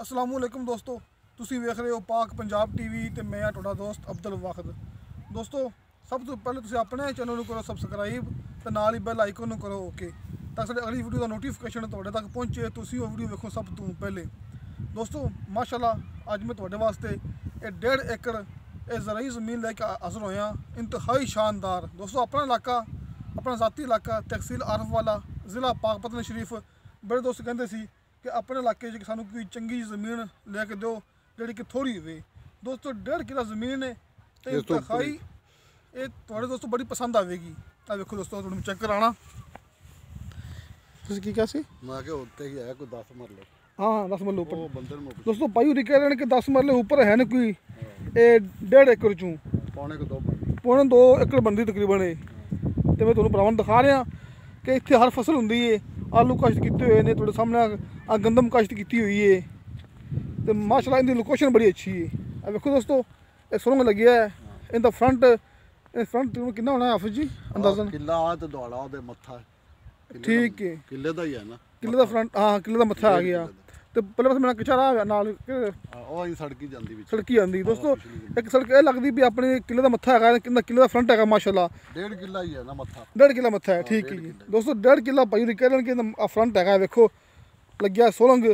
अस्सलाम वालेकुम दोस्तों, ਤੁਸੀਂ ਵੇਖ ਰਹੇ ਹੋ ਪਾਕ ਪੰਜਾਬ ਟੀਵੀ ਤੇ ਮੈਂ ਆ ਤੁਹਾਡਾ ਦੋਸਤ ਅਬਦੁਲ ਵਾਖਦ। ਦੋਸਤੋ, ਸਭ ਤੋਂ ਪਹਿਲੇ ਤੁਸੀਂ ਆਪਣੇ ਚੈਨਲ ਨੂੰ ਕਰੋ ਸਬਸਕ੍ਰਾਈਬ ਤੇ ਨਾਲ ਹੀ ਬੈਲ ਆਈਕਨ ਨੂੰ ਕਰੋ ਓਕੇ, ਤਾਂ ਸਾਡੀ ਅਗਲੀ ਵੀਡੀਓ ਦਾ ਨੋਟੀਫਿਕੇਸ਼ਨ ਤੁਹਾਡੇ ਤੱਕ ਪਹੁੰਚੇ, ਤੁਸੀਂ ਉਹ ਵੀਡੀਓ ਵੇਖੋ ਸਭ ਤੋਂ ਪਹਿਲੇ। ਦੋਸਤੋ ਮਾਸ਼ਾਅੱਲਾ, ਅੱਜ ਮੈਂ ਤੁਹਾਡੇ ਵਾਸਤੇ ਇਹ 1.5 ਏਕੜ ਇਹ ਜ਼ਰਾਈ ਜ਼ਮੀਨ ਲੈ ਕੇ ਹਾਜ਼ਰ ਹੋਇਆ, ਇੰਤਹਾਈ ਸ਼ਾਨਦਾਰ। ਦੋਸਤੋ, ਆਪਣਾ ਇਲਾਕਾ, ਆਪਣਾ ਜ਼ਾਤੀ ਇਲਾਕਾ, ਤਹਿਸੀਲ ਆਰਫ ਵਾਲਾ, ਜ਼ਿਲ੍ਹਾ ਪਾਕਪਤਨ ਸ਼ਰੀਫ। ਬੜੇ ਦੋਸਤ ਕਹਿੰਦੇ ਸੀ ਕਿ ਆਪਣੇ ਇਲਾਕੇ 'ਚ ਸਾਨੂੰ ਕੋਈ ਚੰਗੀ ਜ਼ਮੀਨ ਲੈ ਕੇ ਦਿਓ ਜਿਹੜੀ ਕਿ ਥੋੜ੍ਹੀ ਹੋਵੇ। ਦੋਸਤੋ, 1.5 ਕਿੱਲਾ ਜ਼ਮੀਨ ਹੈ ਤੇ ਇੰਤਹਾਈ ਇਹ ਤੁਹਾਡੇ ਦੋਸਤੋ ਬੜੀ ਪਸੰਦ ਆਵੇਗੀ। ਤਾਂ ਵੇਖੋ ਦੋਸਤੋ, ਤੁਹਾਨੂੰ ਚੈੱਕ ਕਰਾਉਣਾ। ਤੁਸੀਂ ਕੀ ਕਿਹਾ ਸੀ? ਮੈਂ ਕਿਹਾ ਉੱਤੇ ਹੀ ਹੈ ਕੋਈ 10 ਮਰਲੇ। हाँ 10 मरले ऊपर। दोस्तों भाई उरी कह रहे हैं कि 10 मरले ऊपर है ना कोई 1.5 एकड़ चूँ पौने 2 एकड़ बनती तकरीबन। तो मैं तुम्हें भरावां दिखा रहा कि इतने हर फसल होंगी है। आलू काश्त किए हुए ने थोड़े सामने, आ गंदम काश्त की हुई है। तो माशाल्लाह इनकी लोकेशन बड़ी अच्छी है। अब देखो दोस्तों, ये सुरंग लगी है, इनका फ्रंट कितना होना है हाफिज जी अंदाजन? किला आ तो दौड़ा दे मत्था ठीक है, किले का ही है ना, किले का फ्रंट। हाँ, किले का मत्था आ गया। तो पहले बस मेरा किचा रहा नाल सड़की जाती सड़की आती। दोस्तों, एक सड़क ये लगती भी अपने किले का मत्था है, किले का फ्रंट है माशाल्लाह। 1.5 किला ही है ना मत्था, 1.5 किला मत्था है। ठीक है दोस्तों, 1.5 किला भाई कह रहे हैं कि फ्रंट है। देखो लग गया सोलंग।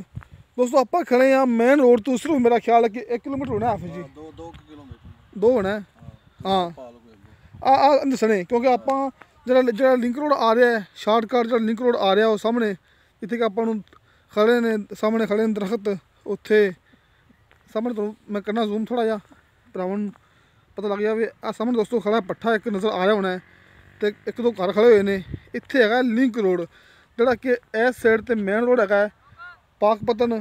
दोस्तों, आप खड़े हैं मेन रोड तो सिर्फ मेरा ख्याल है कि 1 किलोमीटर होना है हाफिज जी, 2 किलोमीटर 2 होना है। हाँ दसने, क्योंकि आप जो लिंक रोड आ रहा है, शार्टकट जो लिंक रोड आ रहा है वो सामने जितने कि आप खड़े ने, सामने खड़े ने दरख्त उत्थे सामने। तो मैं करना जूम थोड़ा जा भरावां पता लग गया भी आ सामने। दोस्तों, खड़ा पट्ठा एक नज़र आ रहा होना है, तो एक दो घर खड़े हुए ने। इत्थे है लिंक रोड जोड़ा कि इस साइड ते मेन रोड है पाकपतन,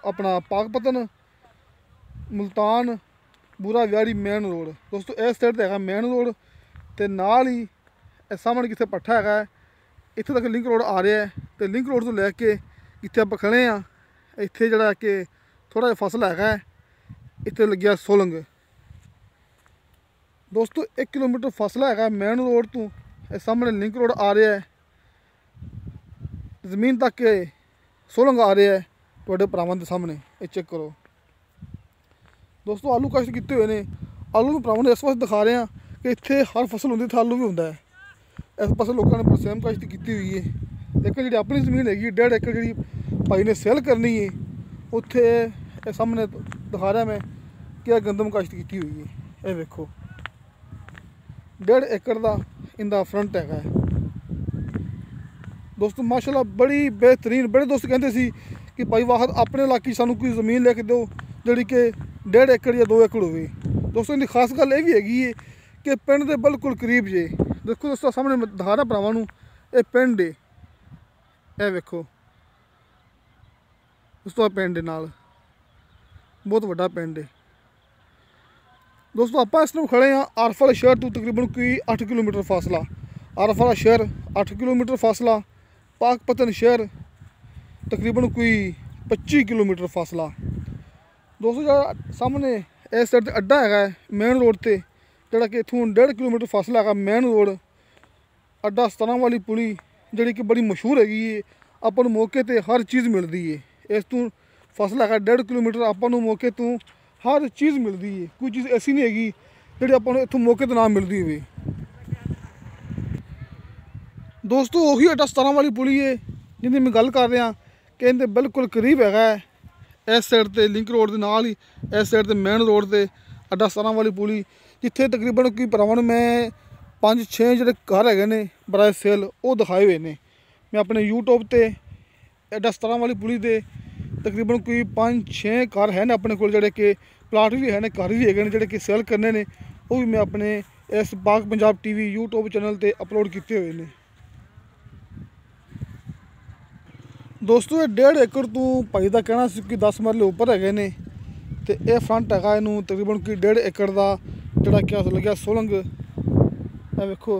अपना पाकपतन मुल्तान बूरा व्याड़ी मेन रोड। दोस्तों, इस साइड ते है मेन रोड, तो नाल ही सामने कितने पट्ठा है, इत्थे तक लिंक रोड आ रहा है। तो लिंक रोड तो लैके इत्थे आप खड़े हाँ, इत्थे जड़ा कि थोड़ा जिहा फसल है, इत्थे लग गया सोलंग। दोस्तों, 1 किलोमीटर फसल है मेन रोड तो, सामने लिंक रोड आ रहा है, जमीन तक के सोलंग आ रहा है तुहाडे भरावां दे सामने। ये चेक करो दोस्तों, आलू काश्त किए हुए हैं। आलू भी भरावां इस वास्ते दिखा रहे हैं कि इत्थे हर फसल होंदी, इत्थे आलू भी होंदा है। इस पासे लोगों ने परसेम काश्त की हुई है, लेकिन जी अपनी जमीन हैगी 1.5 एकड़ जी भाई ने सेल करनी है, उत्थे सामने दिखा रहा मैं कि गंदम काश्त की हुई है। ये देखो 1.5 एकड़ का इनका फ्रंट है। दोस्तों माशाल्लाह बड़ी बेहतरीन। बड़े दोस्त कहते सी कि भाई वाहद अपने इलाके सानू कोई ज़मीन लेके दो जी कि 1.5 एकड़ या 2 एकड़ होवे। दोस्तों, इनकी खास गल ये भी हैगी है कि पिंड के बिल्कुल करीब जे। देखो दोस्तों, सामने दिखा रहा भरावां नूं ये पिंड है। ये वेखो दोस्तों, पिंड नाल बहुत वड्डा पिंड है। दोस्तों, आप इस टाइम खड़े हाँ आरफ वाले शहर तो तकरीबन कोई 8 किलोमीटर फासला। आरफ वाला शहर 8 किलोमीटर फासला, पाकपतन शहर तकरीबन कोई 25 किलोमीटर फासला। दोस्तों, जो सामने इस साइड अड्डा है मेन रोड से, जोड़ा कि इतों 1.5 किलोमीटर फासला है मेन रोड अड्डा 17 वाली पुली, जी कि बड़ी मशहूर हैगी। अपन मौके पर हर चीज़ मिलती है। इस तू फासला है 1.5 किलोमीटर, अपन मौके तो हर चीज़ मिलती है। कोई चीज़ ऐसी नहीं हैगी जी अपन इतों मौके पर ना मिलती हुए। दोस्तों, वही अड्डा 17 वाली पुली है जिंदी मैं गल कर रहा कि इनके बिल्कुल करीब है। इस साइड ते लिंक रोड के नाल ही इस साइड ते मेन रोड से अड्डा 17 वाली पुली, जिथे तकरीबन कोई भरावां नूं मैं 5-6 जो घर है ने बराए सेल वो दिखाए हुए हैं। मैं अपने यूट्यूब पर अड्डा 17 वाली पुली के तकरीबन कोई 5-6 घर हैं अपने को, जोड़े कि प्लाट भी हैं, घर भी है जोड़े कि सेल करने ने, वो भी मैं अपने इस पाक पंजाब टीवी यूट्यूब चैनल पर अपलोड किए हुए हैं। दोस्तों, ये 1.5 एकड़ तो भाई का कहना कि 10 मरले ऊपर है ने, तो यह फ्रंट है इनू तकरीबन कोई 1.5 एकड़ का जोड़ा क्या लग्या सोलंग। वेखो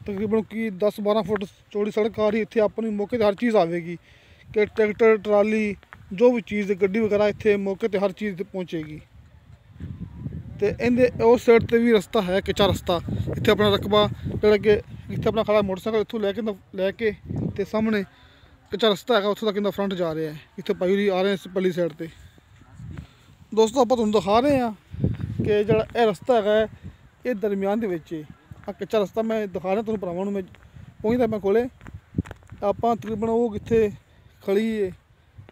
तकरीबन की 10-12 फुट चौड़ी सड़क आ रही। इतने अपनी मौके पर हर चीज़ आएगी कि ट्रैक्टर ट्राली जो भी चीज़ गड्डी वगैरह इतने मौके पर हर चीज़ पहुँचेगी। तो इनके उस साइड पर भी रस्ता है, कच्चा रस्ता। इतने अपना रकबा जोड़ा कि इतने अपना खड़ा मोटरसाइकिल इतों लैके तो सामने ਕੱਚਾ ਰਸਤਾ ਹੈਗਾ ਉੱਥੋਂ ਤੱਕ ਇਹਦਾ ਫਰੰਟ ਜਾ ਰਿਹਾ ਹੈ। ਇੱਥੇ ਭਾਈ ਹੋਰੀ ਆ ਰਹੇ ਇਸ ਪੱਲੀ ਸਾਈਡ ਤੇ। ਦੋਸਤੋ ਆਪਾਂ ਤੁਹਾਨੂੰ ਦਿਖਾ ਰਹੇ ਹਾਂ ਕਿ ਜਿਹੜਾ ਇਹ ਰਸਤਾ ਹੈਗਾ ਇਹ ਦਰਮਿਆਨ ਦੇ ਵਿੱਚ ਆ ਕੱਚਾ ਰਸਤਾ ਮੈਂ ਦਿਖਾ ਰਿਹਾ ਤੁਹਾਨੂੰ ਭਰਾਵਾਂ ਨੂੰ। ਮੈਂ ਪਹੁੰਚਦਾ ਮੈਂ ਕੋਲੇ, ਆਪਾਂ ਤਕਰੀਬਨ ਉਹ ਕਿੱਥੇ ਖੜੀ ਏ,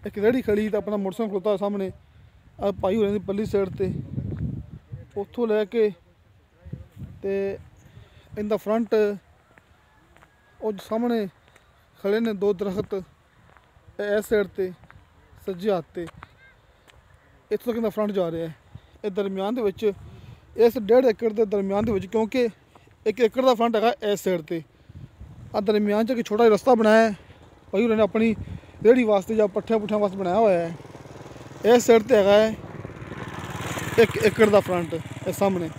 ਇੱਕ ਰੇਹੜੀ ਖੜੀ ਤਾਂ ਆਪਣਾ ਮੋਟਰਸਾਈਕਲ ਖਲੋਤਾ ਸਾਹਮਣੇ ਆ ਭਾਈ ਹੋਰਾਂ ਦੀ ਪੱਲੀ ਸਾਈਡ ਤੇ। ਉੱਥੋਂ ਲੈ ਕੇ ਤੇ ਇਹਦਾ ਫਰੰਟ ਉਹ ਸਾਹਮਣੇ ਖੜੇ ਨੇ 2 ਦਰਖਤ ਇਸ ਸਾਈਡ ਤੇ ਸੱਜੇ ਹੱਥ ਤੇ, ਇੱਥੋਂ ਤੱਕ ਇਹਦਾ ਫਰੰਟ ਜਾ ਰਿਹਾ ਹੈ। ਇਹ ਦਰਮਿਆਨ ਦੇ ਵਿੱਚ ਇਸ 1.5 ਏਕੜ ਦੇ ਦਰਮਿਆਨ ਦੇ ਵਿੱਚ, ਕਿਉਂਕਿ 1 ਏਕੜ ਦਾ ਫਰੰਟ ਹੈਗਾ ਇਸ ਸਾਈਡ ਤੇ, ਆ ਦਰਮਿਆਨ 'ਚ ਇੱਕ ਛੋਟਾ ਜਿਹਾ ਰਸਤਾ ਬਣਾਇਆ ਹੈ ਭਾਈ ਹੋਰਾਂ ਨੇ ਆਪਣੀ ਰੇਹੜੀ ਵਾਸਤੇ ਜਾਂ ਪੱਠਿਆਂ ਪੁੱਠਿਆਂ ਵਾਸਤੇ ਬਣਾਇਆ ਹੋਇਆ ਹੈ। ਇਸ ਸਾਈਡ ਤੇ ਹੈਗਾ 1 ਏਕੜ ਦਾ ਫਰੰਟ, ਇਹ ਸਾਹਮਣੇ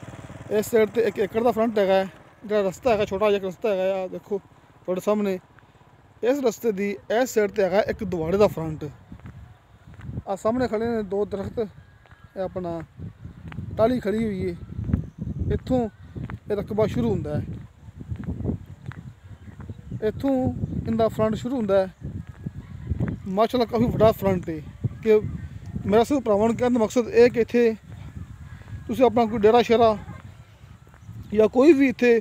ਇਸ ਸਾਈਡ ਤੇ 1 ਏਕੜ ਦਾ ਫਰੰਟ ਹੈਗਾ। ਜਿਹੜਾ ਰਸਤਾ ਹੈਗਾ ਛੋਟਾ ਜਿਹਾ ਰਸਤਾ ਹੈਗਾ ਆ ਦੇਖੋ ਤੁਹਾਡੇ ਸਾਹਮਣੇ। ਇਸ ਰਸਤੇ ਦੀ ਇਸ ਸਾਈਡ ਤੇ ਹੈਗਾ 1 ਦੁਆੜੇ ਦਾ ਫਰੰਟ। ਆ ਸਾਹਮਣੇ ਖੜੇ ਨੇ 2 ਦਰਖਤ, ਇਹ ਆਪਣਾ ਟਾਹਲੀ ਖੜੀ ਹੋਈ ਹੈ। ਇੱਥੋਂ ਇਹ ਰਕਬਾ ਸ਼ੁਰੂ ਹੁੰਦਾ ਹੈ, ਇੱਥੋਂ ਇਹਦਾ ਫਰੰਟ ਸ਼ੁਰੂ ਹੁੰਦਾ ਹੈ। ਮਾਸ਼ਾਅੱਲਾ ਕਾਫੀ ਵੱਡਾ ਫਰੰਟ ਹੈ। ਕਿ ਮੇਰਾ ਸਿਰਫ ਭਰਾਵਾਂ ਨੂੰ ਕਹਿਣ ਦਾ ਮਕਸਦ ਇਹ ਕਿ ਇੱਥੇ ਤੁਸੀਂ ਆਪਣਾ ਕੋਈ ਡੇਰਾ ਸ਼ੇਰਾ ਜਾਂ ਕੋਈ ਵੀ ਇੱਥੇ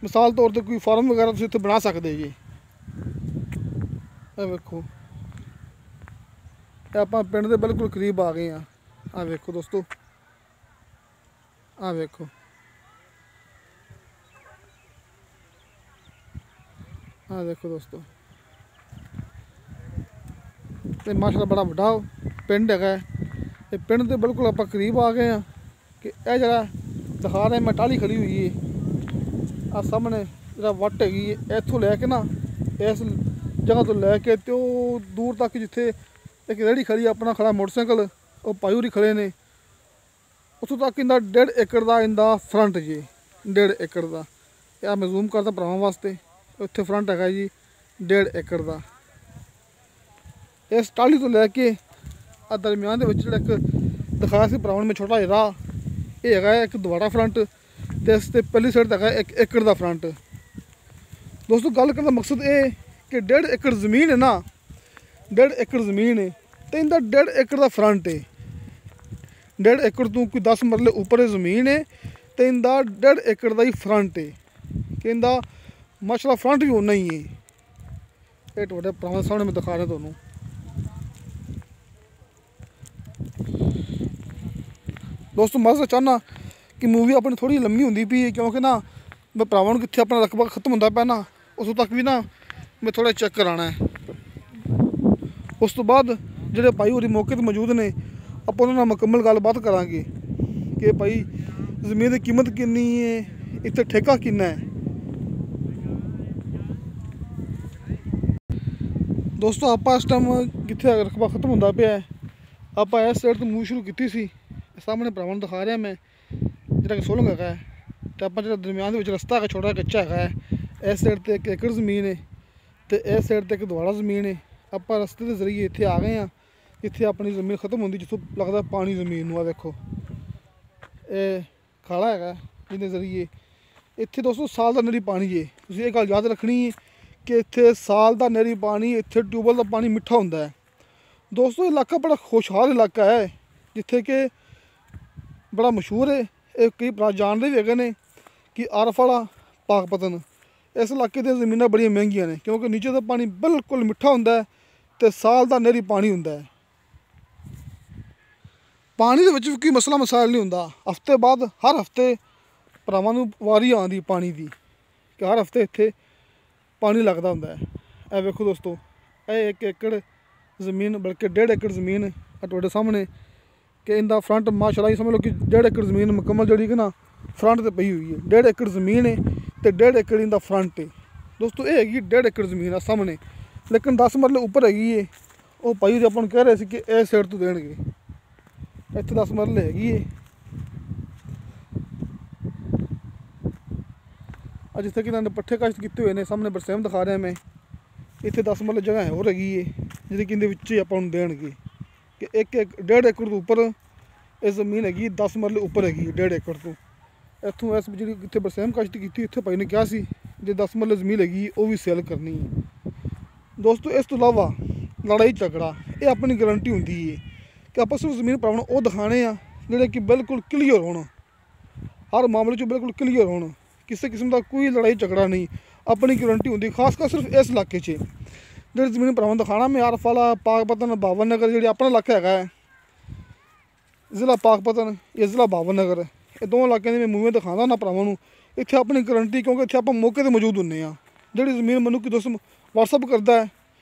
ਮਿਸਾਲ ਤੌਰ ਤੇ ਕੋਈ ਫਾਰਮ ਵਗੈਰਾ ਤੁਸੀਂ ਇੱਥੇ ਬਣਾ ਸਕਦੇ ਜੀ। ਇਹ ਵੇਖੋ ਇਹ ਆਪਾਂ ਪਿੰਡ ਦੇ ਬਿਲਕੁਲ ਕਰੀਬ ਆ ਗਏ ਹਾਂ। ਆ ਵੇਖੋ ਦੋਸਤੋ, ਆ ਵੇਖੋ ਆ ਦੇਖੋ ਦੋਸਤੋ, ਤੇ ਮਾਸ਼ਾਅੱਲਾ ਬੜਾ ਵੱਡਾ ਪਿੰਡ ਹੈਗਾ। ਇਹ ਪਿੰਡ ਦੇ ਬਿਲਕੁਲ ਆਪਾਂ ਕਰੀਬ ਆ ਗਏ ਹਾਂ। ਕਿ ਇਹ ਜਿਹੜਾ ਦਿਖਾ ਰਿਹਾ ਮੈਂ ਟਾਹਲੀ ਖੜੀ ਹੋਈ ਹੈ, ਆ ਸਾਹਮਣੇ ਜਿਹੜਾ ਵੱਟ ਹੈਗੀ ਹੈ, ਇੱਥੋਂ ਲੈ ਕੇ ਨਾ ਇਸ ਜਗ੍ਹਾ ਤੋਂ ਲੈ ਕੇ ਤੇ ਉਹ ਦੂਰ ਤੱਕ ਜਿੱਥੇ ਇੱਕ ਰੇਹੜੀ ਖੜੀ ਆਪਣਾ ਖੜਾ ਮੋਟਰਸਾਈਕਲ, ਉਹ ਭਾਈ ਹੋਰੀ ਖੜੇ ਨੇ, ਉੱਥੋਂ ਤੱਕ ਇਹਦਾ 1.5 ਏਕੜ ਦਾ ਇਹਦਾ ਫਰੰਟ ਜੀ, 1.5 ਏਕੜ ਦਾ। ਇਹ ਮੈਂ ਜ਼ੂਮ ਕਰਦਾ ਭਰਾਵਾਂ ਵਾਸਤੇ, ਉੱਥੇ ਫਰੰਟ ਹੈਗਾ ਜੀ 1.5 ਏਕੜ ਦਾ। ਇਸ ਟਾਹਲੀ ਤੋਂ ਲੈ ਕੇ ਆ ਦਰਮਿਆਨ ਦੇ ਵਿੱਚ ਜਿਹੜਾ ਇੱਕ ਦਿਖਾਇਆ ਸੀ ਭਰਾਵਾਂ ਨੂੰ ਮੈਂ ਛੋਟਾ ਜਿਹਾ ਰਾਹ, ਇਹ ਹੈਗਾ 1 ਦੁਆੜਾ ਫਰੰਟ ਤੇ ਇਸ ਤੇ ਪਹਿਲੀ ਸਾਈਡ ਹੈਗਾ 1 ਏਕੜ ਦਾ ਫਰੰਟ। ਦੋਸਤੋ ਗੱਲ ਕਰਨ ਦਾ ਮਕਸਦ ਇਹ ਕਿ 1.5 ਏਕੜ ਜ਼ਮੀਨ ਹੈ ਨਾ, 1.5 ਏਕੜ ਜ਼ਮੀਨ ਹੈ ਤੇ ਇਹਦਾ 1.5 ਏਕੜ ਦਾ ਫਰੰਟ ਹੈ। 1.5 ਏਕੜ ਤੋਂ ਕੋਈ 10 ਮਰਲੇ ਉੱਪਰ ਜ਼ਮੀਨ ਹੈ ਤੇ ਇਹਦਾ 1.5 ਏਕੜ ਦਾ ਹੀ ਫਰੰਟ ਹੈ। ਕਿ ਇਹਦਾ ਮਾਸ਼ਾਅੱਲਾ ਫਰੰਟ ਵੀ ਉਨਾ ਹੀ ਹੈ। ਇਹ ਤੁਹਾਡੇ ਭਰਾਵਾਂ ਸਾਹਮਣੇ ਮੈਂ ਦਿਖਾ ਰਿਹਾ ਤੁਹਾਨੂੰ। ਦੋਸਤੋ ਮੈਂ ਚਾਹੁੰਦਾ ਕਿ ਮੂਵੀ ਆਪਣੀ ਥੋੜੀ ਲੰਮੀ ਹੁੰਦੀ ਪਈ ਹੈ, ਕਿਉਂਕਿ ਨਾ ਮੈਂ ਭਰਾਵਾਂ ਨੂੰ ਕਿੱਥੇ ਆਪਣਾ ਰਕਬਾ ਖਤਮ ਹੁੰਦਾ ਪਿਆ ਨਾ, ਉਦੋਂ ਤੱਕ ਵੀ ਨਾ ਮੈਂ ਥੋੜਾ ਚੈੱਕ ਕਰਾਉਣਾ ਹੈ। ਉਸ ਤੋਂ ਬਾਅਦ ਜਿਹੜੇ ਭਾਈ ਹੋਰੀ ਮੌਕੇ 'ਤੇ ਮੌਜੂਦ ਨੇ ਆਪਾਂ ਉਹਨਾਂ ਨਾਲ ਮੁਕੰਮਲ ਗੱਲਬਾਤ ਕਰਾਂਗੇ ਕਿ ਭਾਈ ਜ਼ਮੀਨ ਦੀ ਕੀਮਤ ਕਿੰਨੀ ਹੈ, ਇੱਥੇ ਠੇਕਾ ਕਿੰਨਾ ਹੈ। ਦੋਸਤੋ ਆਪਾਂ ਇਸ ਟਾਈਮ ਜਿੱਥੇ ਰਕਬਾ ਖਤਮ ਹੁੰਦਾ ਪਿਆ, ਆਪਾਂ ਇਸ ਸਾਈਡ ਤੋਂ ਮੂਵ ਸ਼ੁਰੂ ਕੀਤੀ ਸੀ। ਸਾਹਮਣੇ ਭਰਾਵਾਂ ਨੂੰ ਦਿਖਾ ਰਿਹਾ ਮੈਂ ਜਿਹੜਾ ਕਿ ਸੋਲੰਗ ਹੈਗਾ ਹੈ, ਅਤੇ ਆਪਾਂ ਜਿਹੜਾ ਦਰਮਿਆਨ ਦੇ ਵਿੱਚ ਰਸਤਾ ਹੈਗਾ ਛੋਟਾ ਕੱਚਾ ਹੈਗਾ ਹੈ। ਇਸ ਸਾਈਡ 'ਤੇ 1 ਏਕੜ ਜ਼ਮੀਨ ਹੈ ਅਤੇ ਇਸ ਸਾਈਡ 'ਤੇ 1 ਦੁਆੜਾ ਜ਼ਮੀਨ ਹੈ। ਆਪਾਂ ਰਸਤੇ ਦੇ ਜ਼ਰੀਏ ਇੱਥੇ ਆ ਗਏ ਹਾਂ, ਇੱਥੇ ਆਪਣੀ ਜ਼ਮੀਨ ਖਤਮ ਹੁੰਦੀ ਜਿੱਥੋਂ ਲੱਗਦਾ ਪਾਣੀ ਜ਼ਮੀਨ ਨੂੰ। ਆ ਦੇਖੋ ਇਹ ਖਾਲਾ ਹੈਗਾ ਜਿਹਦੇ ਜ਼ਰੀਏ ਇੱਥੇ ਦੋਸਤੋ ਸਾਲ ਦਾ ਨਹਿਰੀ ਪਾਣੀ ਹੈ। ਤੁਸੀਂ ਇਹ ਗੱਲ ਯਾਦ ਰੱਖਣੀ ਹੈ ਕਿ ਇੱਥੇ ਸਾਲ ਦਾ ਨਹਿਰੀ ਪਾਣੀ, ਇੱਥੇ ਟਿਊਬਵੈੱਲ ਦਾ ਪਾਣੀ ਮਿੱਠਾ ਹੁੰਦਾ ਹੈ। ਦੋਸਤੋ ਇਹ ਇਲਾਕਾ ਬੜਾ ਖੁਸ਼ਹਾਲ ਇਲਾਕਾ ਹੈ, ਜਿੱਥੇ ਕਿ ਬੜਾ ਮਸ਼ਹੂਰ ਹੈ। ਇਹ ਕਈ ਭਰਾ ਜਾਣਦੇ ਵੀ ਹੈਗੇ ਨੇ ਕਿ ਆਰਫ ਵਾਲਾ ਪਾਕਪਤਨ, ਇਸ ਇਲਾਕੇ ਦੀਆਂ ਜ਼ਮੀਨਾਂ ਬੜੀਆਂ ਮਹਿੰਗੀਆਂ ਨੇ, ਕਿਉਂਕਿ ਨੀਚੇ ਦਾ ਪਾਣੀ ਬਿਲਕੁਲ ਮਿੱਠਾ ਹੁੰਦਾ ਹੈ ਅਤੇ ਸਾਲ ਦਾ ਨਹਿਰੀ ਪਾਣੀ ਹੁੰਦਾ ਹੈ। ਪਾਣੀ ਦੇ ਵਿੱਚ ਵੀ ਕੋਈ ਮਸਲਾ ਮਸਾਇਲ ਨਹੀਂ ਹੁੰਦਾ। ਹਫ਼ਤੇ ਬਾਅਦ ਹਰ ਹਫ਼ਤੇ ਭਰਾਵਾਂ ਨੂੰ ਵਾਰੀ ਆਉਂਦੀ ਪਾਣੀ ਦੀ, ਕਿ ਹਰ ਹਫ਼ਤੇ ਇੱਥੇ ਪਾਣੀ ਲੱਗਦਾ ਹੁੰਦਾ ਹੈ। ਇਹ ਵੇਖੋ ਦੋਸਤੋ, ਇਹ 1 ਏਕੜ ਜ਼ਮੀਨ ਬਲਕਿ 1.5 ਏਕੜ ਜ਼ਮੀਨ ਆ ਤੁਹਾਡੇ ਸਾਹਮਣੇ, ਕਿ ਇਹਦਾ ਫਰੰਟ ਮਾਸ਼ਾਅੱਲਾ ਹੀ ਸਮਝ ਲਓ ਕਿ 1.5 ਏਕੜ ਜ਼ਮੀਨ ਮੁਕੰਮਲ ਜਿਹੜੀ ਕਿ ਨਾ ਫਰੰਟ 'ਤੇ ਪਈ ਹੋਈ ਹੈ। 1.5 ਏਕੜ ਜ਼ਮੀਨ ਹੈ ਅਤੇ 1.5 ਏਕੜ ਇਹਦਾ ਫਰੰਟ ਹੈ। ਦੋਸਤੋ ਇਹ ਹੈਗੀ 1.5 ਏਕੜ ਜ਼ਮੀਨ ਆ ਸਾਹਮਣੇ, ਲੇਕਿਨ 10 ਮਰਲੇ ਉੱਪਰ ਹੈਗੀ ਹੈ। ਉਹ ਭਾਈ ਜੀ ਆਪਾਂ ਨੂੰ ਕਹਿ ਰਹੇ ਸੀ ਕਿ ਇਸ ਸਾਈਡ ਤੋਂ ਦੇਣਗੇ, ਇੱਥੇ 10 ਮਰਲੇ ਹੈਗੀ ਹੈ। ਜਿੱਥੇ ਕਿ ਇਹਨਾਂ ਨੇ ਪੱਠੇ ਕਾਸ਼ਤ ਕੀਤੇ ਹੋਏ ਨੇ, ਸਾਹਮਣੇ ਬਰਸੇਮ ਦਿਖਾ ਰਿਹਾ ਮੈਂ, ਇੱਥੇ 10 ਮਰਲੇ ਜਗ੍ਹਾ ਹੋਰ ਹੈਗੀ ਹੈ ਜਿਹਦੀ ਕਿ ਇਹਦੇ ਵਿੱਚ ਹੀ ਆਪਾਂ ਨੂੰ ਦੇਣਗੇ। ਕਿ 1.5 ਏਕੜ ਤੋਂ ਉੱਪਰ ਇਹ ਜ਼ਮੀਨ ਹੈਗੀ, 10 ਮਰਲੇ ਉੱਪਰ ਹੈਗੀ 1.5 ਏਕੜ ਤੋਂ। ਇੱਥੋਂ ਇਸ ਜਿਹੜੀ ਇੱਥੇ ਬਰਸੇਮ ਕਾਸ਼ਤ ਕੀਤੀ, ਇੱਥੇ ਭਾਈ ਨੇ ਕਿਹਾ ਸੀ ਜੇ 10 ਮਰਲੇ ਜ਼ਮੀਨ ਹੈਗੀ ਉਹ ਵੀ ਸੇਲ ਕਰਨੀ ਹੈ। ਦੋਸਤੋ ਇਸ ਤੋਂ ਇਲਾਵਾ ਲੜਾਈ ਝਗੜਾ ਇਹ ਆਪਣੀ ਗਾਰੰਟੀ ਹੁੰਦੀ ਹੈ ਕਿ ਆਪਾਂ ਸਿਰਫ ਜ਼ਮੀਨ ਭਰਾਵਾਂ ਨੂੰ ਉਹ ਦਿਖਾਣੇ ਆ ਜਿਹੜੇ ਕਿ ਬਿਲਕੁਲ ਕਲੀਅਰ ਹੋਣ, ਹਰ ਮਾਮਲੇ 'ਚ ਬਿਲਕੁਲ ਕਲੀਅਰ ਹੋਣ, ਕਿਸੇ ਕਿਸਮ ਦਾ ਕੋਈ ਲੜਾਈ ਝਗੜਾ ਨਹੀਂ। ਆਪਣੀ ਗਾਰੰਟੀ ਹੁੰਦੀ ਖਾਸ ਕਰ ਸਿਰਫ ਇਸ ਇਲਾਕੇ 'ਚ ਜਿਹੜੀ ਜ਼ਮੀਨ ਭਰਾਵਾਂ ਨੂੰ ਦਿਖਾਣਾ। ਮੈਂ ਆਰਫ ਵਾਲਾ, ਪਾਕਪਤਨ, ਬਾਵਨ ਨਗਰ ਜਿਹੜੀ ਆਪਣਾ ਇਲਾਕਾ ਹੈਗਾ ਹੈ, ਜ਼ਿਲ੍ਹਾ ਪਾਕਪਤਨ ਜਾਂ ਜ਼ਿਲ੍ਹਾ ਬਾਵਨ ਨਗਰ, ਇਹ ਦੋਵਾਂ ਇਲਾਕਿਆਂ ਦੀ ਮੈਂ ਮੂਵੀਆਂ ਦਿਖਾਉਂਦਾ ਉਹਨਾਂ ਭਰਾਵਾਂ ਨੂੰ। ਇੱਥੇ ਆਪਣੀ ਗਾਰੰਟੀ, ਕਿਉਂਕਿ ਇੱਥੇ ਆਪਾਂ ਮੌਕੇ 'ਤੇ ਮੌਜੂਦ ਹੁੰਦੇ ਹਾਂ। ਜਿਹੜੀ ਜ਼ਮੀਨ ਮੈਨੂੰ ਕੋਈ ਦੋਸਤ ਵਟਸਅਪ ਕਰਦਾ ਹੈ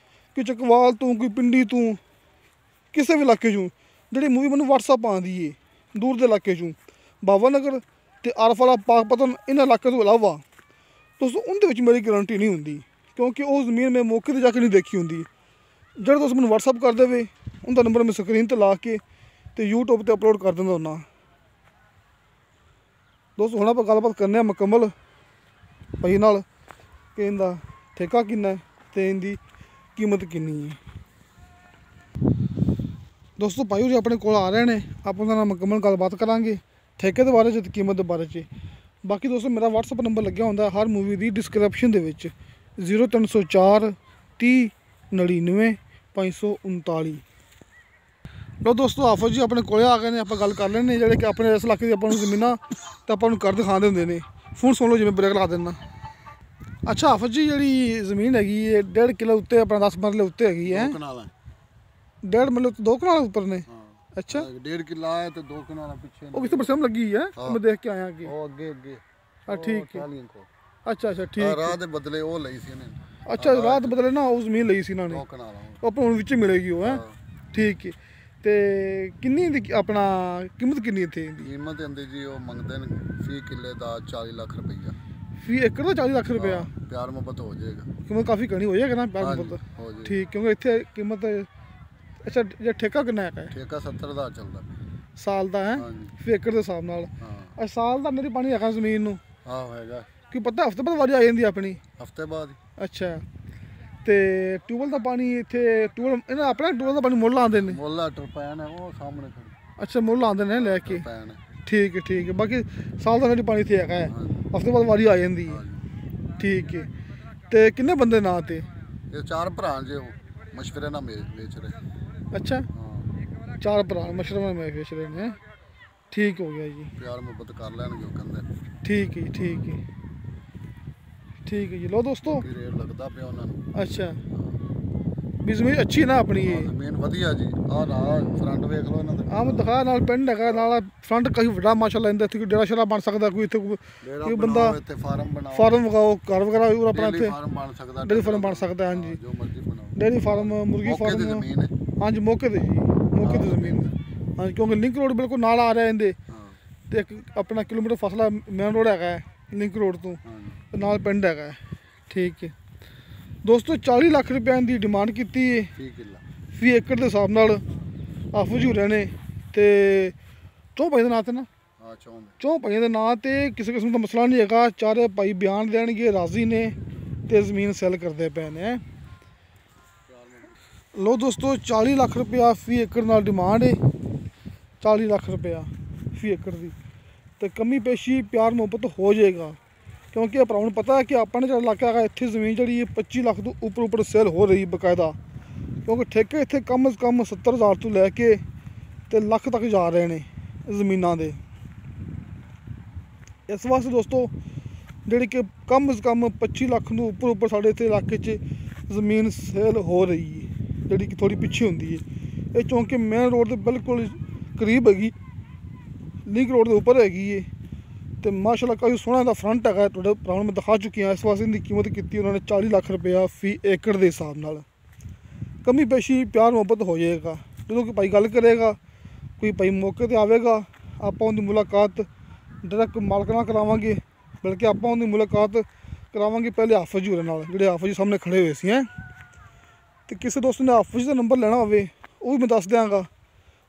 ਕਿ ਚੱਕਵਾਲ ਤੋਂ, ਕੋਈ ਪਿੰਡੀ ਤੋਂ, ਕਿਸੇ ਵੀ ਇਲਾਕੇ 'ਚੋਂ ਜਿਹੜੀ ਮੂਵੀ ਮੈਨੂੰ ਵਟਸਅਪ ਆਉਂਦੀ ਹੈ ਦੂਰ ਦੇ ਇਲਾਕੇ 'ਚੋਂ, ਬਾਵਾ ਨਗਰ ਅਤੇ ਆਰਫ ਵਾਲਾ, ਪਾਕਪਤਨ, ਇਹਨਾਂ ਇਲਾਕਿਆਂ ਤੋਂ ਇਲਾਵਾ ਦੋਸਤੋ ਉਹਦੇ ਵਿੱਚ ਮੇਰੀ ਗਾਰੰਟੀ ਨਹੀਂ ਹੁੰਦੀ, ਕਿਉਂਕਿ ਉਹ ਜ਼ਮੀਨ ਮੈਂ ਮੌਕੇ 'ਤੇ ਜਾ ਕੇ ਨਹੀਂ ਦੇਖੀ ਹੁੰਦੀ। ਜਿਹੜਾ ਦੋਸਤ ਮੈਨੂੰ ਵਟਸਅਪ ਕਰ ਦੇਵੇ ਉਹਦਾ ਨੰਬਰ ਮੈਂ ਸਕਰੀਨ 'ਤੇ ਲਾ ਕੇ ਅਤੇ YouTube 'ਤੇ ਅਪਲੋਡ ਕਰ ਦਿੰਦਾ ਹੁੰਦਾ। ਦੋਸਤੋ ਹੁਣ ਆਪਾਂ ਗੱਲਬਾਤ ਕਰਨੇ ਆ ਮੁਕੰਮਲ ਭਾਈ ਨਾਲ ਕਿ ਇਹਦਾ ਠੇਕਾ ਕਿੰਨਾ ਹੈ ਅਤੇ ਇਹਦੀ ਕੀਮਤ ਕਿੰਨੀ ਹੈ। ਦੋਸਤੋ ਭਾਈ ਜੀ ਆਪਣੇ ਕੋਲ ਆ ਰਹੇ ਨੇ, ਆਪਾਂ ਉਹਨਾਂ ਨਾਲ ਮੁਕੰਮਲ ਗੱਲਬਾਤ ਕਰਾਂਗੇ ਠੇਕੇ ਦੇ ਬਾਰੇ 'ਚ ਅਤੇ ਕੀਮਤ ਦੇ ਬਾਰੇ 'ਚ। ਬਾਕੀ ਦੋਸਤੋ ਮੇਰਾ WhatsApp ਨੰਬਰ ਲੱਗਿਆ ਹੁੰਦਾ ਹਰ ਮੂਵੀ ਦੀ ਡਿਸਕ੍ਰਿਪਸ਼ਨ ਦੇ ਵਿੱਚ 0304 30 99 539। ਲੋ ਦੋਸਤੋ ਆਫਰ ਜੀ ਆਪਣੇ ਕੋਲੇ ਆ ਗਏ ਨੇ, ਆਪਾਂ ਗੱਲ ਕਰ ਲੈਂਦੇ ਜਿਹੜੇ ਕਿ ਆਪਣੇ ਇਸ ਇਲਾਕੇ ਦੀ ਆਪਾਂ ਨੂੰ ਜ਼ਮੀਨਾਂ ਤਾਂ ਆਪਾਂ ਨੂੰ ਕਰ ਦਿਖਾਉਂਦੇ ਹੁੰਦੇ ਨੇ। ਫੋਨ ਸੁਣ ਲਓ, ਜਿਵੇਂ ਬ੍ਰੇਕ ਲਾ ਦੇਣਾ। ਅੱਛਾ ਆਫਰ ਜੀ ਜਿਹੜੀ ਜ਼ਮੀਨ ਹੈਗੀ ਹੈ 1.5 ਕਿੱਲੇ ਉੱਤੇ, ਆਪਣਾ 10 ਮਰਲੇ ਉੱਤੇ ਹੈਗੀ ਹੈ। 1.5 ਮਰਲੇ ਉੱਤੇ 2 ਕਨਾਲ ਉੱਪਰ ਨੇ। ਅੱਛਾ 1.5 ਕਿੱਲਾ ਹੈ ਤੇ 2 ਕਨਾਲ ਪਿੱਛੇ ਉਹ ਕਿਸ ਪਰਸਮ ਲੱਗੀ ਹੈ, ਮੈਂ ਦੇਖ ਕੇ ਆਇਆ ਅੱਗੇ। ਉਹ ਅੱਗੇ ਹਾਂ ਠੀਕ ਹੈ। ਅੱਛਾ ਠੀਕ। ਰਾਹ ਦੇ ਬਦਲੇ ਉਹ ਲਈ ਸੀ ਇਹਨੇ। ਅੱਛਾ ਰਾਹ ਦੇ ਬਦਲੇ ਨਾ ਉਹ ਜ਼ਮੀਨ ਲਈ ਸੀ ਇਹਨਾਂ ਨੇ, 2 ਕਨਾਲ ਉਹ ਆਪਾਂ ਹੁਣ ਵਿੱਚ ਮਿਲੇਗੀ ਉਹ ਹੈ। ਠੀਕ ਹੈ। ਤੇ ਕਿੰਨੀ ਦੀ ਆਪਣਾ ਕੀਮਤ ਕਿੰਨੀ ਇੱਥੇ ਦੀ ਕੀਮਤ ਹੁੰਦੀ ਜੀ? ਉਹ ਮੰਗਦੇ ਨੇ ਫੀ ਕਿੱਲੇ ਦਾ 40 ਲੱਖ ਰੁਪਈਆ। ਫੀ ਏਕੜ ਦਾ 40 ਲੱਖ ਰੁਪਇਆ? ਪਿਆਰ ਮੁਹੱਬਤ ਹੋ ਜਾਏਗਾ। ਕੀਮਤ ਕਾਫੀ ਘਣੀ ਹੋ ਜਾਏਗਾ ਨਾ ਪਿਆਰ ਮੁਹੱਬਤ? ਠੀਕ, ਕਿਉਂਕਿ ਇੱਥੇ ਕੀਮਤ। ਅੱਛਾ ਜੇ ਠੇਕਾ ਕਿੰਨਾ ਹੈਗਾ? ਠੇਕਾ 70 ਦਾ ਚੱਲਦਾ ਸਾਲ ਦਾ ਹੈ? ਫੀ ਏਕੜ ਦੇ ਹਿਸਾਬ ਨਾਲ। ਅੱਛਾ ਸਾਲ ਦਾ ਮੇਰੀ ਪਾਣੀ ਹੈਗਾ ਜ਼ਮੀਨ ਨੂੰ? ਆਹ ਹੈਗਾ। ਕੀ ਪਤਾ ਹਫ਼ਤੇ ਬਾਅਦ ਵਾਰੀ ਆ ਜਾਂਦੀ ਆਪਣੀ? ਹਫ਼ਤੇ ਬਾਅਦ। ਅੱਛਾ ਤੇ ਟਿਊਬਵੈਲ ਦਾ ਪਾਣੀ ਇੱਥੇ ਟਿਊਬਵੈਲ ਇਹਨਾਂ ਆਪਣਾ ਟਿਊਬਵੈਲ ਦਾ ਪਾਣੀ ਮੁੱਲ ਆਉਂਦੇ ਨੇ? ਮੁੱਲ ਟਰਪੈਨ ਹੈ ਉਹ ਸਾਹਮਣੇ ਖੜੀ। ਅੱਛਾ ਮੁੱਲ ਆਉਂਦੇ ਨੇ ਲੈ ਕੇ? ਠੀਕ ਹੈ। ਬਾਕੀ ਸਾਲ ਦਾ ਮੇਰੀ ਪਾਣੀ ਇੱਥੇ ਹੈਗਾ ਹੈ, ਹਫ਼ਤੇ ਬਾਅਦ ਵਾਰੀ ਆ ਜਾਂਦੀ ਹੈ। ਠੀਕ ਹੈ। ਤੇ ਕਿੰਨੇ ਬੰਦੇ ਨਾਂ ਤੇ? ਇਹ 4 ਭਰਾ ਜੇ ਉਹ ਮਸ਼ਵਰੇ ਨਾਲ ਵੇਚ ਰਹੇ। ਅੱਛਾ 4 ਭਰਾ ਮਸ਼ਵਰੇ ਨਾਲ ਵੇਚ ਰਹੇ ਨੇ। ਠੀਕ ਹੋ ਗਿਆ ਜੀ। ਪਿਆਰ ਮੁਹੱਬਤ ਕਰ ਲੈਣਗੇ ਉਹ ਕਹਿੰਦੇ। ਠੀਕ ਹੈ ਜੀ। ਲੋ ਦੋਸਤੋ ਰੇਟ ਲੱਗਦਾ ਪਿਆ ਉਹਨਾਂ ਨੂੰ। ਅੱਛਾ ਵੀ ਜ਼ਮੀਨ ਅੱਛੀ ਨਾ ਆਪਣੀ? ਇਹ ਜ਼ਮੀਨ ਵਧੀਆ ਜੀ। ਆਹ ਨਾਲ ਫਰੰਟ ਵੇਖ ਲਓ ਇਹਨਾਂ ਦਾ। ਆਮ ਦਿਖਾ ਨਾਲ ਪਿੰਡ ਹੈਗਾ, ਨਾਲ ਫਰੰਟ ਕਾਫੀ ਵੱਡਾ ਮਾਸ਼ਾਅੱਲਾ। ਇਹਦਾ ਇੱਥੇ ਕੋਈ ਡੇਰਾ ਸ਼ੇਰਾ ਬਣ ਸਕਦਾ, ਕੋਈ ਇੱਥੇ ਕੋਈ ਬੰਦਾ ਇੱਥੇ ਫਾਰਮ ਵਗਾਓ, ਘਰ ਵਗੈਰਾ ਆਪਣਾ ਇੱਥੇ ਫਾਰਮ ਬਣ ਸਕਦਾ, ਡੇਰੀ ਫਾਰਮ ਬਣ ਸਕਦਾ। ਹਾਂਜੀ ਜੋ ਮਰਜ਼ੀ ਬਣਾਓ। ਡੇਰੀ ਫਾਰਮ, ਮੁਰਗੀ ਫਾਰਮ। ਹਾਂਜੀ ਮੌਕੇ 'ਤੇ ਜੀ, ਮੌਕੇ 'ਤੇ ਜ਼ਮੀਨ। ਹਾਂਜੀ ਕਿਉਂਕਿ ਲਿੰਕ ਰੋਡ ਬਿਲਕੁਲ ਨਾਲ ਆ ਰਿਹਾ ਇਹਦੇ, ਅਤੇ ਇੱਕ ਆਪਣਾ ਕਿਲੋਮੀਟਰ ਫਾਸਲਾ ਮੇਨ ਰੋਡ ਹੈਗਾ ਲਿੰਕ ਰੋਡ ਤੋਂ, ਨਾਲ ਪਿੰਡ ਹੈਗਾ। ਠੀਕ ਹੈ ਦੋਸਤੋ 40 ਲੱਖ ਰੁਪਏ ਦੀ ਡਿਮਾਂਡ ਕੀਤੀ ਹੈ ਫੀ ਏਕੜ ਦੇ ਹਿਸਾਬ ਨਾਲ। ਆਫੂ ਜੀ ਰਹਿਣੇ ਤੇ 4 ਭਾਈਆਂ ਦੇ ਨਾਂ 'ਤੇ ਨਾ? 4 ਭਾਈਆਂ ਦੇ ਨਾਂ 'ਤੇ ਕਿਸੇ ਕਿਸਮ ਦਾ ਮਸਲਾ ਨਹੀਂ ਹੈਗਾ। 4 ਭਾਈ ਬਿਆਨ ਦੇਣਗੇ, ਰਾਜ਼ੀ ਨੇ ਅਤੇ ਜ਼ਮੀਨ ਸੈੱਲ ਕਰਦੇ ਪਏ ਨੇ। ਲੋ ਦੋਸਤੋ 40 ਲੱਖ ਰੁਪਇਆ ਫੀ ਏਕੜ ਨਾਲ ਡਿਮਾਂਡ ਹੈ। 40 ਲੱਖ ਰੁਪਇਆ ਫੀ ਏਕੜ ਦੀ, ਅਤੇ ਕਮੀ ਪੇਸ਼ੀ ਪਿਆਰ ਮੁਹੱਬਤ ਹੋ ਜਾਏਗਾ। ਕਿਉਂਕਿ ਇਹ ਭਰਾਵਾਂ ਨੂੰ ਪਤਾ ਹੈ ਕਿ ਆਪਾਂ ਨੇ ਜਿਹੜਾ ਇਲਾਕਾ ਹੈਗਾ ਇੱਥੇ ਜ਼ਮੀਨ ਜਿਹੜੀ ਹੈ 25 ਲੱਖ ਤੋਂ ਉੱਪਰ ਸੇਲ ਹੋ ਰਹੀ ਬਕਾਇਦਾ। ਕਿਉਂਕਿ ਠੇਕੇ ਇੱਥੇ ਕਮ ਅਜ਼ ਕਮ 70,000 ਤੋਂ ਲੈ ਕੇ ਅਤੇ ਲੱਖ ਤੱਕ ਜਾ ਰਹੇ ਨੇ ਜ਼ਮੀਨਾਂ ਦੇ। ਇਸ ਵਾਸਤੇ ਦੋਸਤੋ ਜਿਹੜੀ ਕਿ ਕਮ ਅਜ਼ ਕਮ 25 ਲੱਖ ਤੋਂ ਉੱਪਰ ਸਾਡੇ ਇੱਥੇ ਇਲਾਕੇ 'ਚ ਜ਼ਮੀਨ ਸੇਲ ਹੋ ਰਹੀ ਹੈ, ਜਿਹੜੀ ਕਿ ਥੋੜ੍ਹੀ ਪਿੱਛੇ ਹੁੰਦੀ ਹੈ। ਇਹ ਚੌਂਕਿ ਮੇਨ ਰੋਡ ਦੇ ਬਿਲਕੁਲ ਕਰੀਬ ਹੈਗੀ, ਲਿੰਕ ਰੋਡ ਦੇ ਉੱਪਰ ਹੈਗੀ ਹੈ, ਅਤੇ ਮਾਸ਼ਾਅੱਲਾ ਕਾਫੀ ਸੋਹਣਾ ਇਹਦਾ ਫਰੰਟ ਹੈਗਾ। ਤੁਹਾਡੇ ਭਰਾਵਾਂ ਨੂੰ ਮੈਂ ਦਿਖਾ ਚੁੱਕੀ ਹਾਂ। ਇਸ ਵਾਸਤੇ ਇਹਦੀ ਕੀਮਤ ਕੀਤੀ ਉਹਨਾਂ ਨੇ 40 ਲੱਖ ਰੁਪਇਆ ਫੀ ਏਕੜ ਦੇ ਹਿਸਾਬ ਨਾਲ। ਕਮੀ ਪੇਸ਼ੀ ਪਿਆਰ ਮੁਹੱਬਤ ਹੋ ਜਾਏਗਾ। ਜਦੋਂ ਕੋਈ ਭਾਈ ਗੱਲ ਕਰੇਗਾ, ਕੋਈ ਭਾਈ ਮੌਕੇ 'ਤੇ ਆਵੇਗਾ, ਆਪਾਂ ਉਹਦੀ ਮੁਲਾਕਾਤ ਡਾਇਰੈਕਟ ਮਾਲਕ ਨਾਲ ਕਰਾਵਾਂਗੇ, ਬਲਕਿ ਆਪਾਂ ਉਹਦੀ ਮੁਲਾਕਾਤ ਕਰਾਵਾਂਗੇ ਪਹਿਲੇ ਹਾਫਿਜ਼ ਜੀ ਹੋਰਾਂ ਨਾਲ, ਜਿਹੜੇ ਹਾਫਿਜ਼ ਜੀ ਸਾਹਮਣੇ ਖੜ੍ਹੇ ਹੋਏ ਸੀ। ਅਤੇ ਕਿਸੇ ਦੋਸਤ ਨੇ ਹਾਫਿਜ਼ ਦਾ ਨੰਬਰ ਲੈਣਾ ਹੋਵੇ ਉਹ ਵੀ ਮੈਂ ਦੱਸ ਦਿਆਂਗਾ।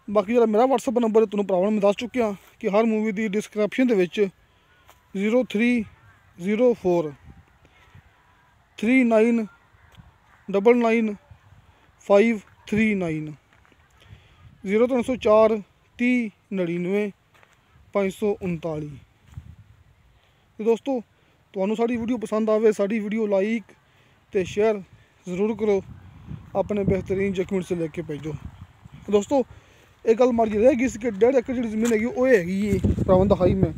ਬਾਕੀ ਜਿਹੜਾ ਮੇਰਾ WhatsApp ਨੰਬਰ ਤੁਹਾਨੂੰ ਭਰਾਵਾਂ ਨੂੰ ਮੈਂ ਦੱਸ ਚੁੱਕਿਆ ਕਿ ਹਰ ਮੂਵੀ ਦੀ ਡਿਸਕ੍ਰਿਪਸ਼ਨ ਦੇ ਵਿੱਚ 0304 39 99 539 0304 30 99 539। ਤੇ ਦੋਸਤੋ ਤੁਹਾਨੂੰ ਸਾਡੀ ਵੀਡੀਓ ਪਸੰਦ ਆਵੇ, ਸਾਡੀ ਵੀਡੀਓ ਲਾਈਕ ਅਤੇ ਸ਼ੇਅਰ ज़रूर करो, अपने बेहतरीन डॉक्यूमेंट से लेके भेजो। दोस्तों एक गल माड़ी रह गई कि 1.5 एकड़ जी जमीन हैगी वो हैगी प्रावंद हाई में,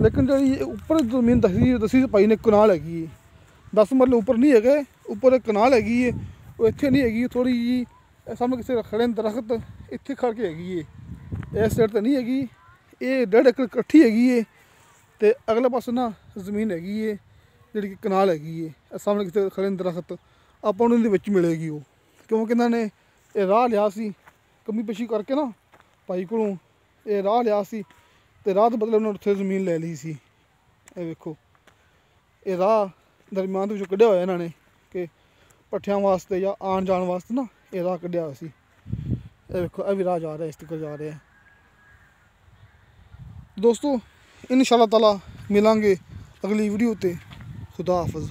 लेकिन जी उपर जमीन दसी पाई ने कनाल हैगी 10 मरले उपर नहीं है, उपर एक कनाल हैगी है वो इतने नहीं हैगी, थोड़ी जी सामने किसी खड़े दरख्त इतने खड़ के हैगी है, इस साइड तो नहीं हैगी, ये 1.5 एकड़ कट्ठी हैगी है। तो अगले पासे ना जमीन हैगी है जी कनाल हैगी है, सामने किसी खड़े दरख्त ਆਪਾਂ ਨੂੰ ਇਹਦੇ ਵਿੱਚ ਮਿਲੇਗੀ ਉਹ, ਕਿਉਂਕਿ ਇਹਨਾਂ ਨੇ ਇਹ ਰਾਹ ਲਿਆ ਸੀ ਕਮੀ ਪੇਸ਼ੀ ਕਰਕੇ ਨਾ ਭਾਈ ਕੋਲੋਂ ਇਹ ਰਾਹ ਲਿਆ ਸੀ ਤੇ ਰਾਹ ਦੇ ਬਦਲੇ ਉਹਨਾਂ ਉੱਥੇ ਜ਼ਮੀਨ ਲੈ ਲਈ ਸੀ। ਇਹ ਵੇਖੋ ਇਹ ਰਾਹ ਦਰਮਿਆਨ ਦੇ ਵਿੱਚੋਂ ਕੱਢਿਆ ਹੋਇਆ ਇਹਨਾਂ ਨੇ ਕਿ ਪੱਠਿਆਂ ਵਾਸਤੇ ਜਾਂ ਆਉਣ ਜਾਣ ਵਾਸਤੇ ਨਾ ਇਹ ਰਾਹ ਕੱਢਿਆ ਹੋਇਆ ਸੀ। ਇਹ ਵੇਖੋ ਇਹ ਵੀ ਰਾਹ ਜਾ ਰਿਹਾ, ਇਸ ਤੱਕ ਜਾ ਰਿਹਾ। ਦੋਸਤੋ इंशाअल्लाह ताला मिलांगे अगली वीडियो ते। खुदा हाफिज़।